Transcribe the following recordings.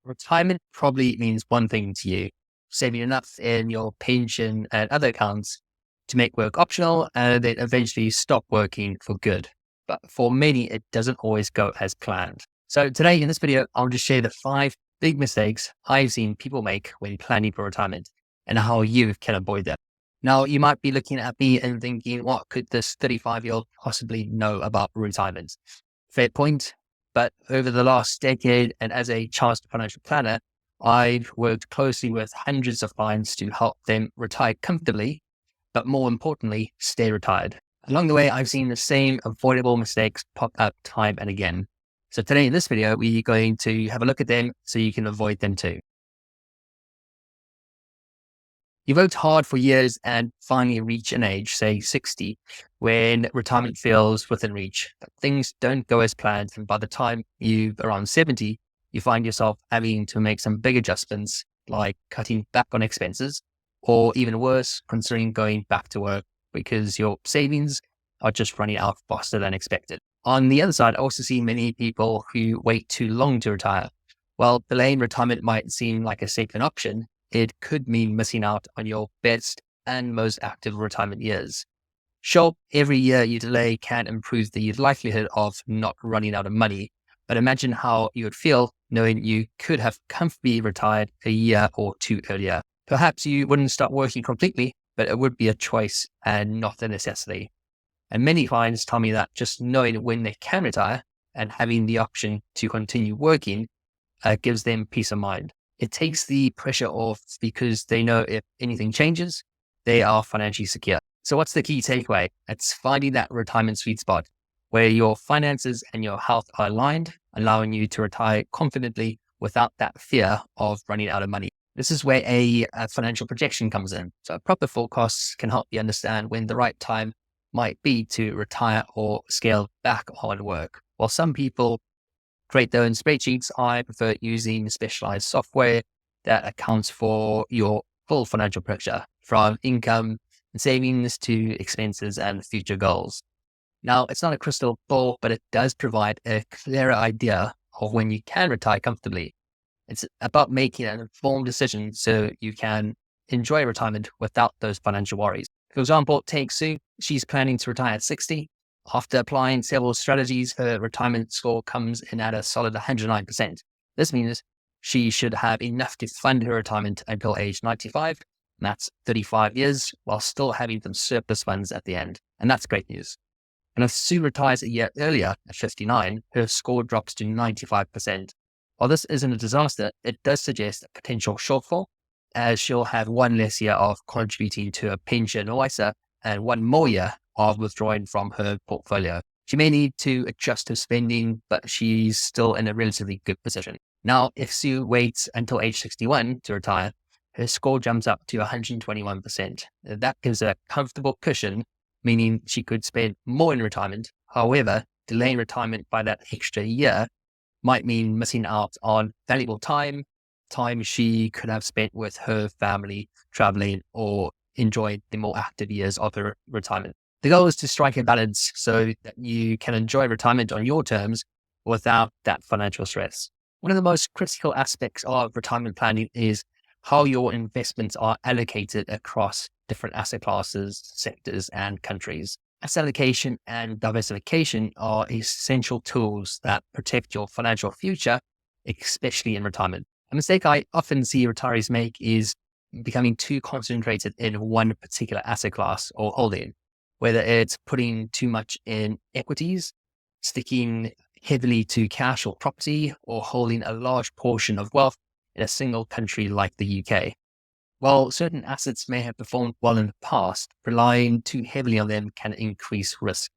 retirement probably means one thing to you: saving enough in your pension and other accounts to make work optional and then eventually stop working for good. But for many, it doesn't always go as planned. So today in this video, I'll just share the 5 big mistakes I've seen people make when planning for retirement and how you can avoid them. Now, you might be looking at me and thinking, what could this 35-year-old possibly know about retirement? Fair point. But over the last decade and as a chartered financial planner, I've worked closely with hundreds of clients to help them retire comfortably, but more importantly, stay retired. Along the way, I've seen the same avoidable mistakes pop up time and again. So today in this video, we're going to have a look at them so you can avoid them too. You've worked hard for years and finally reach an age, say 60, when retirement feels within reach. But things don't go as planned. And by the time you're around 70, you find yourself having to make some big adjustments like cutting back on expenses, or even worse, considering going back to work because your savings are just running out faster than expected. On the other side, I also see many people who wait too long to retire. While delaying retirement might seem like a safer option, it could mean missing out on your best and most active retirement years. Sure, every year you delay can improve the likelihood of not running out of money, but imagine how you would feel knowing you could have comfortably retired a year or two earlier. Perhaps you wouldn't start working completely, but it would be a choice and not a necessity. And many clients tell me that just knowing when they can retire and having the option to continue working gives them peace of mind. It takes the pressure off because they know if anything changes, they are financially secure. So what's the key takeaway? It's finding that retirement sweet spot where your finances and your health are aligned, allowing you to retire confidently without that fear of running out of money. This is where a financial projection comes in. So proper forecasts can help you understand when the right time might be to retire or scale back on work. While some people create their own spreadsheets, I prefer using specialized software that accounts for your full financial picture, from income and savings to expenses and future goals. Now, it's not a crystal ball, but it does provide a clearer idea of when you can retire comfortably. It's about making an informed decision so you can enjoy retirement without those financial worries. For example, take Sue. She's planning to retire at 60. After applying several strategies, her retirement score comes in at a solid 109%. This means she should have enough to fund her retirement until age 95. And that's 35 years, while still having some surplus funds at the end. And that's great news. And if Sue retires a year earlier at 59, her score drops to 95%. While this isn't a disaster, it does suggest a potential shortfall, as she'll have one less year of contributing to a pension or ISA and one more year of withdrawing from her portfolio. She may need to adjust her spending, but she's still in a relatively good position. Now, if Sue waits until age 61 to retire, her score jumps up to 121%. That gives her a comfortable cushion, meaning she could spend more in retirement. However, delaying retirement by that extra year might mean missing out on valuable time she could have spent with her family, traveling, or enjoying the more active years of her retirement. The goal is to strike a balance so that you can enjoy retirement on your terms without that financial stress. One of the most critical aspects of retirement planning is how your investments are allocated across different asset classes, sectors, and countries. Asset allocation and diversification are essential tools that protect your financial future, especially in retirement. A mistake I often see retirees make is becoming too concentrated in one particular asset class or holding, whether it's putting too much in equities, sticking heavily to cash or property, or holding a large portion of wealth in a single country like the UK. While certain assets may have performed well in the past, relying too heavily on them can increase risk,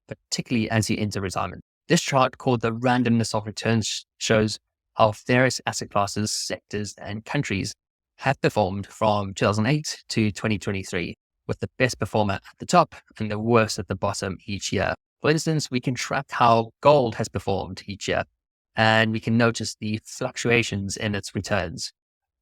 particularly as you enter retirement. This chart, called the randomness of returns, shows how various asset classes, sectors, and countries have performed from 2008 to 2023, with the best performer at the top and the worst at the bottom each year. For instance, we can track how gold has performed each year, and we can notice the fluctuations in its returns.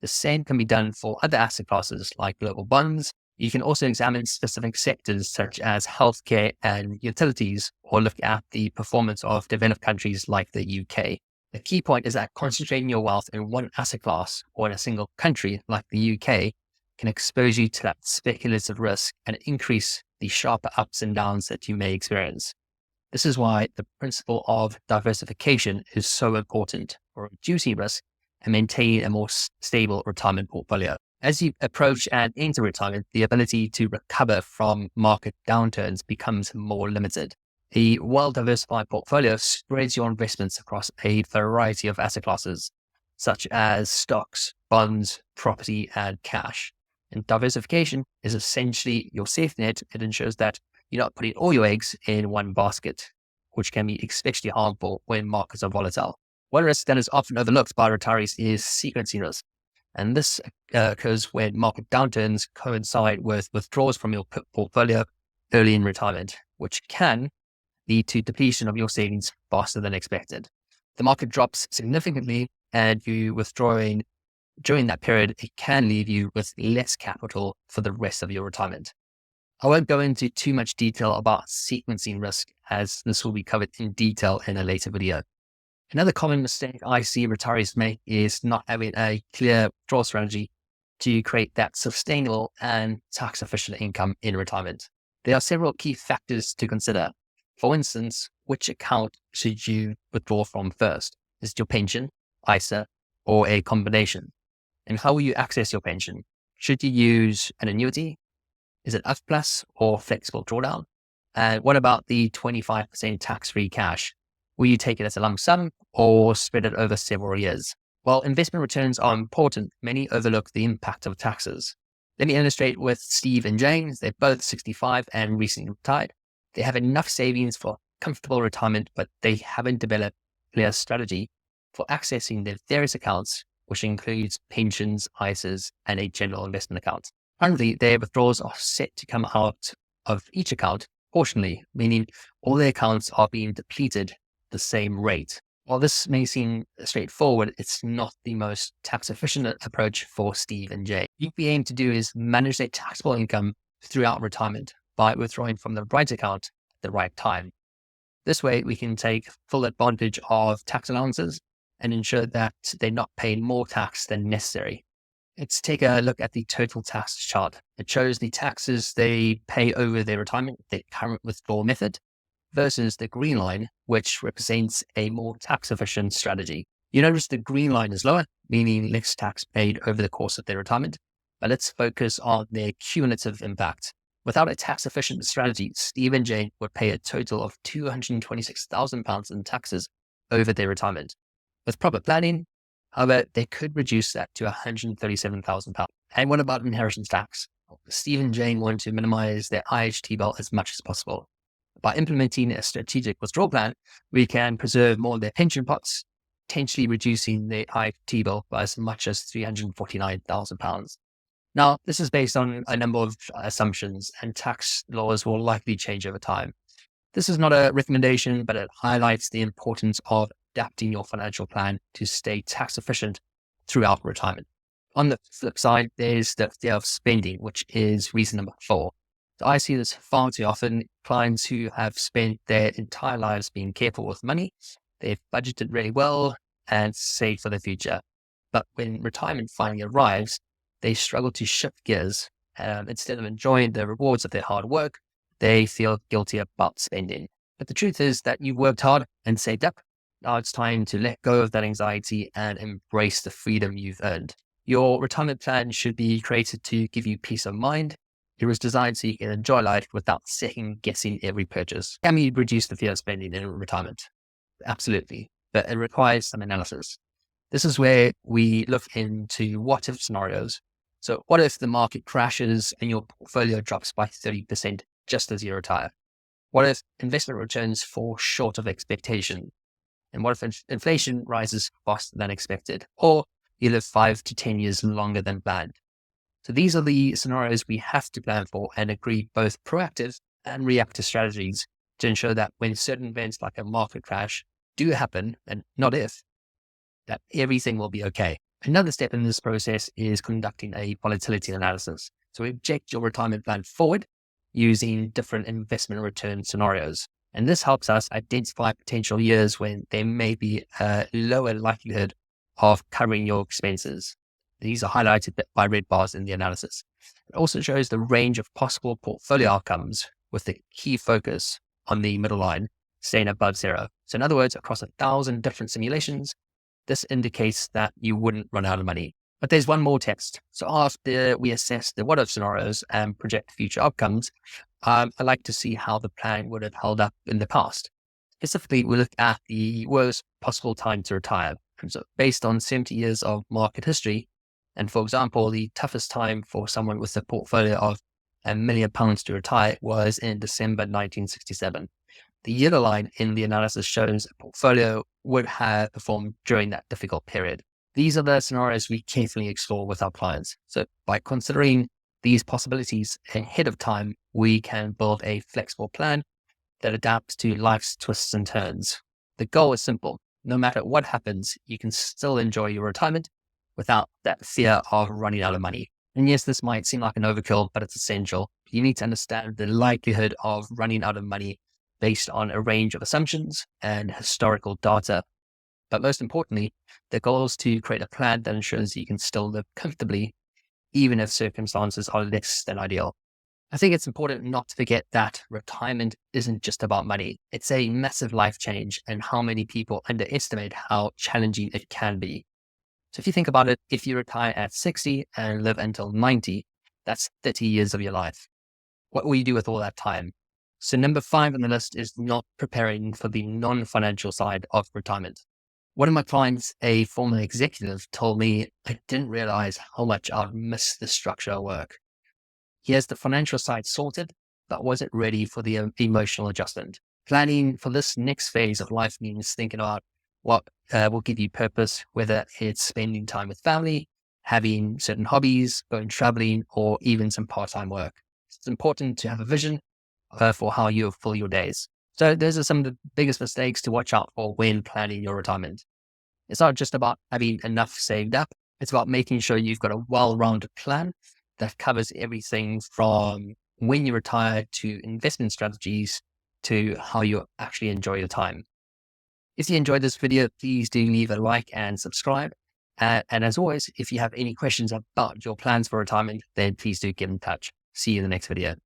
The same can be done for other asset classes like global bonds. You can also examine specific sectors such as healthcare and utilities, or look at the performance of developed countries like the UK. The key point is that concentrating your wealth in one asset class or in a single country like the UK can expose you to that speculative risk and increase the sharper ups and downs that you may experience. This is why the principle of diversification is so important for reducing risk and maintaining a more stable retirement portfolio. As you approach and enter retirement, the ability to recover from market downturns becomes more limited. A well-diversified portfolio spreads your investments across a variety of asset classes, such as stocks, bonds, property, and cash. And diversification is essentially your safety net. It ensures that you're not putting all your eggs in one basket, which can be especially harmful when markets are volatile. One risk that is often overlooked by retirees is sequencing risk. And this occurs when market downturns coincide with withdrawals from your portfolio early in retirement, which can lead to depletion of your savings faster than expected. The market drops significantly and you withdrawing during that period, it can leave you with less capital for the rest of your retirement. I won't go into too much detail about sequencing risk, as this will be covered in detail in a later video. Another common mistake I see retirees make is not having a clear withdrawal strategy to create that sustainable and tax efficient income in retirement. There are several key factors to consider. For instance, which account should you withdraw from first? Is it your pension, ISA, or a combination? And how will you access your pension? Should you use an annuity? Is it F+ or flexible drawdown? And what about the 25% tax-free cash? Will you take it as a lump sum or spread it over several years? While investment returns are important, many overlook the impact of taxes. Let me illustrate with Steve and Jane. They're both 65 and recently retired. They have enough savings for comfortable retirement, but they haven't developed a clear strategy for accessing their various accounts, which includes pensions, ISAs, and a general investment account. Currently, their withdrawals are set to come out of each account proportionally, meaning all their accounts are being depleted the same rate. While this may seem straightforward, it's not the most tax efficient approach for Steve and Jay. What we aim to do is manage their taxable income throughout retirement by withdrawing from the right account at the right time. This way, we can take full advantage of tax allowances and ensure that they're not paying more tax than necessary. Let's take a look at the total tax chart. It shows the taxes they pay over their retirement, their current withdrawal method, versus the green line, which represents a more tax-efficient strategy. You notice the green line is lower, meaning less tax paid over the course of their retirement, but let's focus on their cumulative impact. Without a tax-efficient strategy, Steve and Jane would pay a total of £226,000 in taxes over their retirement. With proper planning, however, they could reduce that to £137,000. And what about inheritance tax? Steve and Jane want to minimize their IHT bill as much as possible. By implementing a strategic withdrawal plan, we can preserve more of their pension pots, potentially reducing their IHT bill by as much as £349,000. Now, this is based on a number of assumptions, and tax laws will likely change over time. This is not a recommendation, but it highlights the importance of adapting your financial plan to stay tax efficient throughout retirement. On the flip side, there's the fear of spending, which is reason number 4. So I see this far too often. Clients who have spent their entire lives being careful with money, they've budgeted really well and saved for the future. But when retirement finally arrives, they struggle to shift gears. Instead of enjoying the rewards of their hard work, they feel guilty about spending. But the truth is that you worked hard and saved up. Now it's time to let go of that anxiety and embrace the freedom you've earned. Your retirement plan should be created to give you peace of mind. It was designed so you can enjoy life without second guessing every purchase. Can we reduce the fear of spending in retirement? Absolutely, but it requires some analysis. This is where we look into what if scenarios. So what if the market crashes and your portfolio drops by 30% just as you retire? What if investment returns fall short of expectation? And what if inflation rises faster than expected? Or you live 5 to 10 years longer than planned? So these are the scenarios we have to plan for and agree both proactive and reactive strategies to ensure that when certain events like a market crash do happen, and not if, that everything will be okay. Another step in this process is conducting a volatility analysis. So we project your retirement plan forward using different investment return scenarios. And this helps us identify potential years when there may be a lower likelihood of covering your expenses. These are highlighted by red bars in the analysis. It also shows the range of possible portfolio outcomes with the key focus on the middle line, staying above zero. So in other words, across 1,000 different simulations, this indicates that you wouldn't run out of money. But there's one more test. So after we assess the what-if scenarios and project future outcomes, I like to see how the plan would have held up in the past. Specifically, we look at the worst possible time to retire. So based on 70 years of market history, and for example, the toughest time for someone with a portfolio of £1 million to retire was in December 1967. The yellow line in the analysis shows a portfolio would have performed during that difficult period. These are the scenarios we carefully explore with our clients. So by considering these possibilities ahead of time, we can build a flexible plan that adapts to life's twists and turns. The goal is simple. No matter what happens, you can still enjoy your retirement without that fear of running out of money. And yes, this might seem like an overkill, but it's essential. You need to understand the likelihood of running out of money based on a range of assumptions and historical data. But most importantly, the goal is to create a plan that ensures you can still live comfortably, even if circumstances are less than ideal. I think it's important not to forget that retirement isn't just about money. It's a massive life change, and how many people underestimate how challenging it can be. So if you think about it, if you retire at 60 and live until 90, that's 30 years of your life. What will you do with all that time? So number 5 on the list is not preparing for the non-financial side of retirement. One of my clients, a former executive, told me, I didn't realize how much I'd miss the structure work. He has the financial side sorted, but wasn't ready for the emotional adjustment. Planning for this next phase of life means thinking about what will give you purpose, whether it's spending time with family, having certain hobbies, going traveling, or even some part-time work. It's important to have a vision for how you fill your days. So those are some of the biggest mistakes to watch out for when planning your retirement. It's not just about having enough saved up. It's about making sure you've got a well-rounded plan that covers everything from when you retire to investment strategies to how you actually enjoy your time. If you enjoyed this video, please do leave a like and subscribe. And as always, if you have any questions about your plans for retirement, then please do get in touch. See you in the next video.